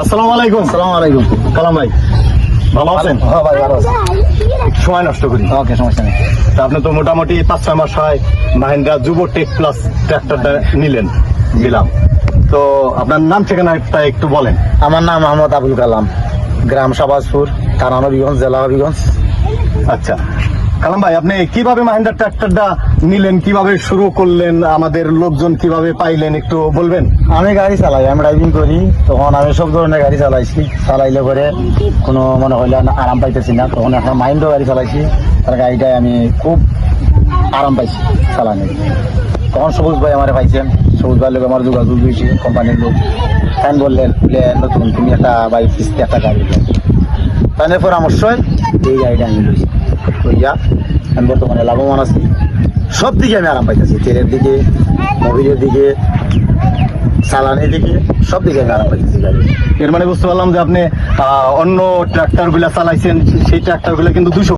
আসসালামু আলাইকুম। আসসালামু আলাইকুম। কালাম ভাই ভালো আছেন? হ্যাঁ ভাই ভালো আছি। সময় নষ্ট করি। ওকে, সমস্যা নেই। তা আপনি তো মোটামুটি 5-6 মাস হয় মাহিন্দ্রা যুব টেক প্লাস ট্রাক্টরটা দিলাম। তো আপনার নাম ঠিকানাটা একটু বলেন। আমার নাম মোহাম্মদ আবুল কালাম, গ্রাম শাহবাজপুর, থানা নবীগঞ্জ, জেলা হবিগঞ্জ। আচ্ছা কালাম ভাই, আপনি কিভাবে মাহিন্দ্রা ট্রাক্টরটা নিলেন, কিভাবে শুরু করলেন, আমাদের লোকজন কিভাবে পাইলেন একটু বলবেন? আমি গাড়ি চালাই, আমি ড্রাইভিং করি। তখন আমি সব ধরনের গাড়ি চালাইলে পরে কোনো মনে হইলে আরাম পাইতেছি না, তখন একটা মাহিন্দ্রা গাড়ি চালাইছি। তার গাড়িটায় আমি খুব আরাম পাইছি চালানো। তখন সবুজ ভাই আমার পাইছেন, সবুজ ভাইয়ের লোক আমার যোগাযোগ হয়েছে, কোম্পানির লোক। তাই বললেন নতুন তুমি একটা বাইক কিস্তি একটা গাড়ি দেন। তাদের পরামর্শই এই গাড়িটা আমি লইছি। লইয়া আমি বর্তমানে লাভবান আছি। সব দিকে আমি আরাম পাইতেছি, তেলের দিকে, মোবিলের দিকে, চালানির দিকে, সব দিকে আমি আরাম পাইতেছি গাড়ি। এর মানে বুঝতে পারলাম যে আপনি অন্য ট্রাক্টর গুলা চালাইছেন, সেই ট্রাক্টর গুলা কিন্তু 200